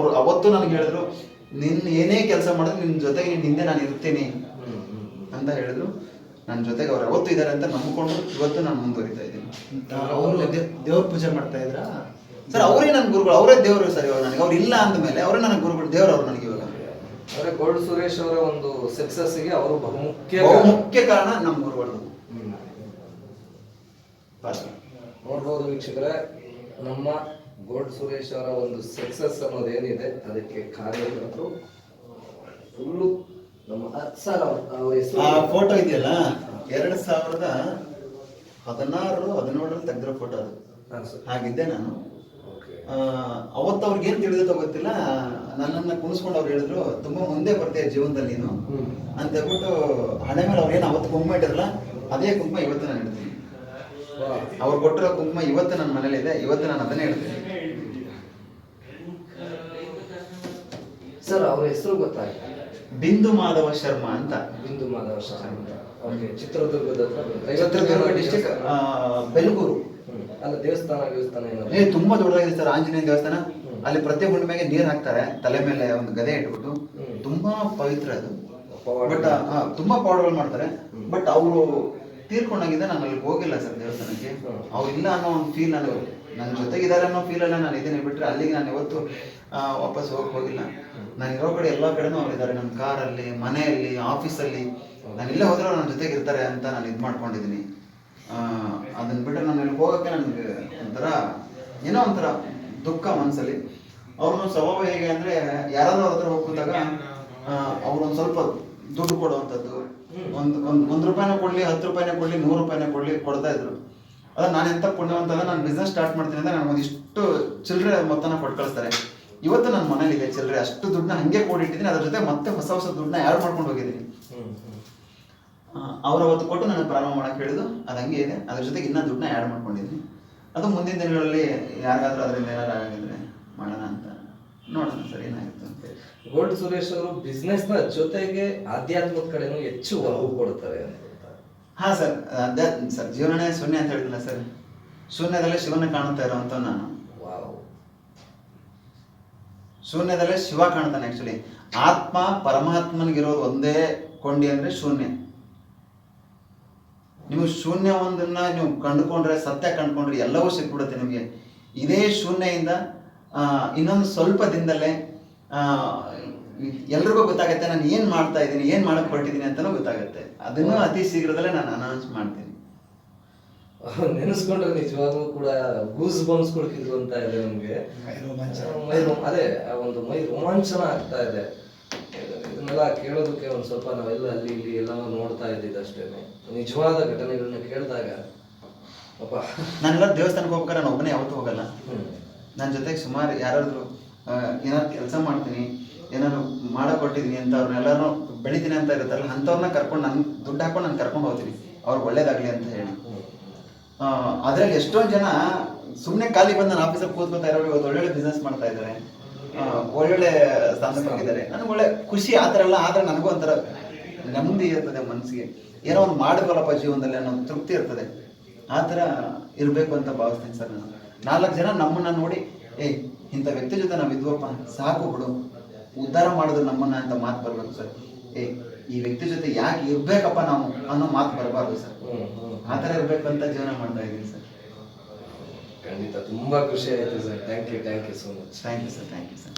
ಅವ್ರು ಅವತ್ತು ನನಗೆ ಹೇಳಿದ್ರು, ನಿನ್ನ ಏನೇ ಕೆಲಸ ಮಾಡಿದ್ರು ನಿನ್ನ ಜೊತೆಗೆ ನಿನ್ನ ಹಿಂದೆ ನಾನು ಇರ್ತೀನಿ ಅಂತ ಹೇಳಿದ್ರು. ನನ್ನ ಜೊತೆಗೆ ಅವ್ರು ಯಾವತ್ತೂ ಇದ್ದಾರೆ ಅಂತ ನಂಬಿಕೊಂಡು ಇವತ್ತು ನಾನು ಮುಂದುವರಿತಾ ಇದ್ದೀನಿ. ಅವರು ದೇವ್ರ ಪೂಜೆ ಮಾಡ್ತಾ ಇದ್ರಾ ಸರ್? ಅವರೇ ನನ್ನ ಗುರುಗಳು, ಅವರೇ ದೇವರು ಸರ್. ಇವಾಗ ನನಗೆ ಅವ್ರು ಇಲ್ಲ ಅಂದಮೇಲೆ ಅವರೇ ನನಗೆ ಗುರುಗಳು, ದೇವರು ಅವ್ರು ನನಗೆ. ಇವಾಗ ಅಂದ್ರೆ ಗೋಲ್ಡ್ ಸುರೇಶ್ ಅವರ ಒಂದು ಸಕ್ಸಸ್ಗೆ ಅವರು ಬಹುಮುಖ್ಯ ಕಾರಣ ನಮ್ಮ ಗುರುಗಳು. ನೋಡ್ಬೋದು ವೀಕ್ಷಕರೇ, ನಮ್ಮ ಗೋಲ್ಡ್ ಸುರೇಶ್ ಅವರ ಒಂದು ಸಕ್ಸಸ್ ಅನ್ನೋದೇನಿದೆ ಅದಕ್ಕೆ ಕಾರ್ಯಕರ್ತರು ಫುಲ್ಲು ನಮ್ಮ ಸರ್ ಅವ್ರ ಹೆಸರು. ಆ ಫೋಟೋ ಇದೆಯಲ್ಲ 2016-17 ತೆಗೆದಿರೋ ಫೋಟೋ ಅದು. ಹಾಗಿದ್ದೆ ನಾನು. ಅವತ್ತು ಅವ್ರಿಗೆ ಏನ್ ತಿಳಿದೋ ಗೊತ್ತಿಲ್ಲ, ನನ್ನನ್ನ ಕುಣಿಸ್ಕೊಂಡು ಅವ್ರು ಹೇಳಿದ್ರು, ತುಂಬಾ ಮುಂದೆ ಬರ್ತೀಯ ಜೀವನದಲ್ಲಿ ನೀನು ಅಂತ ಹೇಳ್ಬಿಟ್ಟು ಹಣೆ ಮೇಲೆ ಅವ್ರು ಏನು ಅವತ್ತು ಕುಂಕುಮ ಇಟ್ಟಿರಲ್ಲ, ಅದೇ ಕುಂಕುಮ ಇವತ್ತು ನಾನು ಇಡ್ತೀನಿ. ಅವ್ರು ಕೊಟ್ಟಿರೋ ಕುಂಕುಮ ಇವತ್ತು ನನ್ನ ಮನೇಲಿ ಇದೆ, ಇವತ್ತು ನಾನು ಅದನ್ನೇ ಇಡ್ತೀನಿ. ಸರ್ ಅವ್ರ ಹೆಸರು ಗೊತ್ತಾಯ್ತು, ಬಿಂದು ಮಾಧವ ಶರ್ಮಾ ಅಂತ. ಬಿಂದು ಮಾಧವ ಶರ್ಮಾ. ಚಿತ್ರದುರ್ಗದ ಚಿತ್ರದುರ್ಗ ಡಿಸ್ಟಿಕ್ ಬೆಲಗೂರು. ಅಲ್ಲ, ದೇವಸ್ಥಾನ ತುಂಬಾ ದೊಡ್ಡದಾಗಿದೆ ಸರ್, ಆಂಜನೇಯ ದೇವಸ್ಥಾನ. ಅಲ್ಲಿ ಪ್ರತಿ ಹುಣ್ಣಿಮೆಗೆ ನೀರ್ ಹಾಕ್ತಾರೆ, ತಲೆ ಮೇಲೆ ಒಂದು ಗದೆ ಇಟ್ಬಿಟ್ಟು. ತುಂಬಾ ಪವಿತ್ರ ಅದು. ಬಟ್ ತುಂಬಾ ಪೌಡರ್ಗಳು ಮಾಡ್ತಾರೆ. ಬಟ್ ಅವರು ತೀರ್ಕೊಂಡಾಗಿದ್ದ ನಾನು ಅಲ್ಲಿ ಹೋಗಿಲ್ಲ ಸರ್ ದೇವಸ್ಥಾನಕ್ಕೆ. ಅವ್ರು ಇಲ್ಲ ಅನ್ನೋ ಒಂದು ಫೀಲ್, ನಾನು ನನ್ನ ಜೊತೆಗಿದ್ದಾರೆ ಅನ್ನೋ ಫೀಲ್ ಅಲ್ಲ ನಾನು ಇದನ್ನೇ ಬಿಟ್ರೆ ಅಲ್ಲಿಗೆ ನಾನು ಯಾವತ್ತು ವಾಪಸ್ ಹೋಗಿಲ್ಲ. ನಾನು ಇರೋ ಕಡೆ ಎಲ್ಲ ಕಡೆನೂ ಅವರಿದ್ದಾರೆ, ನನ್ನ ಕಾರಲ್ಲಿ, ಮನೆಯಲ್ಲಿ, ಆಫೀಸಲ್ಲಿ. ನಾನು ಇಲ್ಲೇ ಹೋದ್ರೆ ನನ್ನ ಜೊತೆಗೆ ಇರ್ತಾರೆ ಅಂತ ನಾನು ಇದು ಮಾಡ್ಕೊಂಡಿದ್ದೀನಿ. ಅದನ್ನ ಬಿಟ್ಟರೆ ನಾನು ಇಲ್ಲಿ ಹೋಗೋಕ್ಕೆ ನನಗೆ ಒಂಥರ ಏನೋ ಒಂಥರ ದುಃಖ ಮನಸ್ಸಲ್ಲಿ. ಅವ್ರನ್ನ ಸ್ವಭಾವ ಹೇಗೆ ಅಂದರೆ, ಯಾರಾದ್ರೂ ಅವ್ರ ಹತ್ರ ಹೋಗ್ಬಿಟ್ಟಾಗ ಅವ್ರೊಂದು ಸ್ವಲ್ಪ ದುಡ್ಡು ಕೊಡುವಂಥದ್ದು. ಒಂದು ರೂಪಾಯಿನ ಕೊಡಲಿ, 10 ರೂಪಾಯಿನೇ ಕೊಡಲಿ, 100 ರೂಪಾಯಿನೇ ಕೊಡಲಿ ಕೊಡ್ತಾ ಇದ್ರು. ಅದ ನಾನು ಎಂತ ಪುಣ್ಯವಂತ, ನಾನು ಬಿಸ್ನೆಸ್ ಸ್ಟಾರ್ಟ್ ಮಾಡ್ತೀನಿ ಅಂದರೆ ನನಗೆ ಒಂದಿಷ್ಟು ಚಿಲ್ಲರೆ ಮೊತ್ತನ ಕೊಟ್ಟು ಕಳಿಸ್ತಾರೆ. ಇವತ್ತು ನನ್ನ ಮನೇಲಿದೆ ಚಿಲ್ಲರೆ, ಅಷ್ಟು ದುಡ್ಡನ್ನ ಹಂಗೆ ಕೂಡಿಟ್ಟಿದ್ದೀನಿ. ಅದ್ರ ಜೊತೆ ಮತ್ತೆ ಹೊಸ ದುಡ್ಡನ್ನ ಆ್ಯಡ್ ಮಾಡ್ಕೊಂಡು ಹೋಗಿದ್ದೀನಿ. ಅವ್ರು ಅವತ್ತು ಕೊಟ್ಟು ನನಗೆ ಪ್ರಾರಂಭ ಮಾಡಕ್ಕೆ ಹೇಳಿದ್ದು, ಅದು ಹಂಗೆ ಇದೆ. ಅದ್ರ ಜೊತೆಗೆ ಇನ್ನೂ ದುಡ್ಡನ್ನ ಆ್ಯಡ್ ಮಾಡ್ಕೊಂಡಿದ್ದೀನಿ. ಅದು ಮುಂದಿನ ದಿನಗಳಲ್ಲಿ ಯಾರಿಗಾದ್ರೂ ಅದರಿಂದ ಏನಾರು ಆಗಿದ್ರೆ ಮಾಡೋಣ ಅಂತ ನೋಡೋಣ ಸರ್ ಏನಾಗುತ್ತೆ ಅಂತ. ಗೋಲ್ಡ್ ಸುರೇಶ್ ಅವರು ಬಿಸ್ನೆಸ್ ನ ಜೊತೆಗೆ ಆಧ್ಯಾತ್ಮದ ಕಡೆನೂ ಹೆಚ್ಚು ಒಲವು ಕೊಡ್ತಾರೆ. ಹಾ ಸರ್, ಸರ್ ಜೀವನನೇ ಶೂನ್ಯ ಅಂತ ಹೇಳಿದಿಲ್ಲ ಸರ್. ಶೂನ್ಯದಲ್ಲೇ ಶಿವನ ಕಾಣುತ್ತಾ ಇರೋವಂಥ ನಾನು. ಶೂನ್ಯದಲ್ಲೇ ಶಿವ ಕಾಣ್ತಾನೆ. ಆಕ್ಚುಲಿ ಆತ್ಮ ಪರಮಾತ್ಮನಿಗಿರೋದು ಒಂದೇ ಕೊಂಡಿ ಅಂದ್ರೆ ಶೂನ್ಯ. ನೀವು ಶೂನ್ಯ ಒಂದನ್ನ ನೀವು ಕಂಡುಕೊಂಡ್ರೆ, ಸತ್ಯ ಕಂಡುಕೊಂಡ್ರೆ ಎಲ್ಲವೂ ಸಿಕ್ಬಿಡುತ್ತೆ ನಿಮಗೆ. ಇದೇ ಶೂನ್ಯದಿಂದ ಇನ್ನೊಂದು ಸ್ವಲ್ಪ ದಿನದಲ್ಲೇ ಎಲ್ರಿಗೂ ಗೊತ್ತಾಗುತ್ತೆ ನಾನು ಏನು ಮಾಡ್ತಾ ಇದ್ದೀನಿ, ಏನು ಮಾಡಕ್ ಹೊರಟಿದ್ದೀನಿ ಅಂತಲೂ ಗೊತ್ತಾಗುತ್ತೆ. ಅದನ್ನು ಅತಿ ಶೀಘ್ರದಲ್ಲೇ ನಾನು ಅನೌನ್ಸ್ ಮಾಡ್ತೀನಿ. ನೆನೆಸ್ಕೊಂಡ್ರೆ ನಿಜವಾಗ್ಲೂ ಕೂಡ ಗೂಸ್ ಬಂಪ್ಸ್ ಕೊಡ್ತಿದ್ರು ಅಂತ ಇದೆ ನಮ್ಗೆ. ಅದೇ ಒಂದು ಮೈ ರೋಮಾಂಚನ ಆಗ್ತಾ ಇದೆ. ಇದನ್ನೆಲ್ಲ ಕೇಳೋದಕ್ಕೆ ಒಂದ್ ಸ್ವಲ್ಪ ನಾವೆಲ್ಲ ಅಲ್ಲಿ ಇಲ್ಲಿ ಎಲ್ಲ ನೋಡ್ತಾ ಇದ್ದಿದ್ದಷ್ಟೇ. ನಿಜವಾದ ಘಟನೆಗಳನ್ನ ಕೇಳಿದಾಗ ನಾನೆಲ್ಲ ದೇವಸ್ಥಾನಕ್ಕೆ ಹೋಗ್ಬೇಕಾದ್ರೆ ನಾನು ಒಬ್ಬನೇ ಯಾವತ್ತೂ ಹೋಗಲ್ಲ. ನನ್ನ ಜೊತೆಗೆ ಸುಮಾರು ಯಾರಾದ್ರೂ ಏನಾದ್ರು ಕೆಲಸ ಮಾಡ್ತೀನಿ, ಏನಾದ್ರು ಮಾಡಕ್ ಕೊಟ್ಟಿದ್ದೀನಿ ಅಂತ ಅವ್ರನ್ನೆಲ್ಲರೂ ಬೆಳಿತೀನಿ ಅಂತ ಇರುತ್ತಲ್ಲ, ಅಂಥವ್ರನ್ನ ಕರ್ಕೊಂಡು ನನ್ ದುಡ್ಡು ಹಾಕೊಂಡು ನಾನು ಕರ್ಕೊಂಡು ಹೋಗ್ತೀನಿ, ಅವ್ರಿಗೆ ಒಳ್ಳೇದಾಗ್ಲಿ ಅಂತ ಹೇಳಿ. ಅದ್ರಲ್ಲಿ ಎಷ್ಟೊಂದು ಜನ ಸುಮ್ಮನೆ ಖಾಲಿ ಬಂದು ನನ್ನ ಆಫೀಸಲ್ಲಿ ಕೂತ್ಕೊತಾ ಇರೋ ಇವತ್ತು ಒಳ್ಳೊಳ್ಳೆ ಬಿಸ್ನೆಸ್ ಮಾಡ್ತಾ ಇದ್ದಾರೆ, ಒಳ್ಳೊಳ್ಳೆ ಸ್ಥಾನಕ್ಕೆ ಹೋಗಿದ್ದಾರೆ. ನನಗೆ ಒಳ್ಳೆ ಖುಷಿ ಆ ಥರ ಎಲ್ಲ. ಆದರೆ ನನಗೂ ಒಂಥರ ನೆಮ್ಮದಿ ಇರ್ತದೆ ಮನಸ್ಸಿಗೆ, ಏನೋ ಒಂದು ಮಾಡಿದ್ವಲ್ಲಪ್ಪ ಜೀವನದಲ್ಲಿ ಅನ್ನೋ ತೃಪ್ತಿ ಇರ್ತದೆ. ಆ ಥರ ಇರಬೇಕು ಅಂತ ಭಾವಿಸ್ತೀನಿ ಸರ್ ನಾನು. 4 ಜನ ನಮ್ಮನ್ನ ನೋಡಿ, ಇಂಥ ವ್ಯಕ್ತಿ ಜೊತೆ ನಾವು ಇದ್ವಪ್ಪ, ಸಾಕು ಬಿಡು, ಉದ್ಧಾರ ಮಾಡಿದ್ರು ನಮ್ಮನ್ನ ಅಂತ ಮಾತು ಬರಬೇಕು ಸರ್. ಈ ವ್ಯಕ್ತಿ ಜೊತೆ ಯಾಕೆ ಇರ್ಬೇಕಪ್ಪ ನಾವು ಅನ್ನೋ ಮಾತು ಬರಬಾರ್ದು ಸರ್. ಆ ಥರ ಇರ್ಬೇಕು ಅಂತ ಜೀವನ ಮಾಡ್ತಾ ಇದ್ದೀನಿ ಸರ್. ಖಂಡಿತ ತುಂಬಾ ಖುಷಿ ಆಯ್ತು sir. Thank you so much. Thank you sir.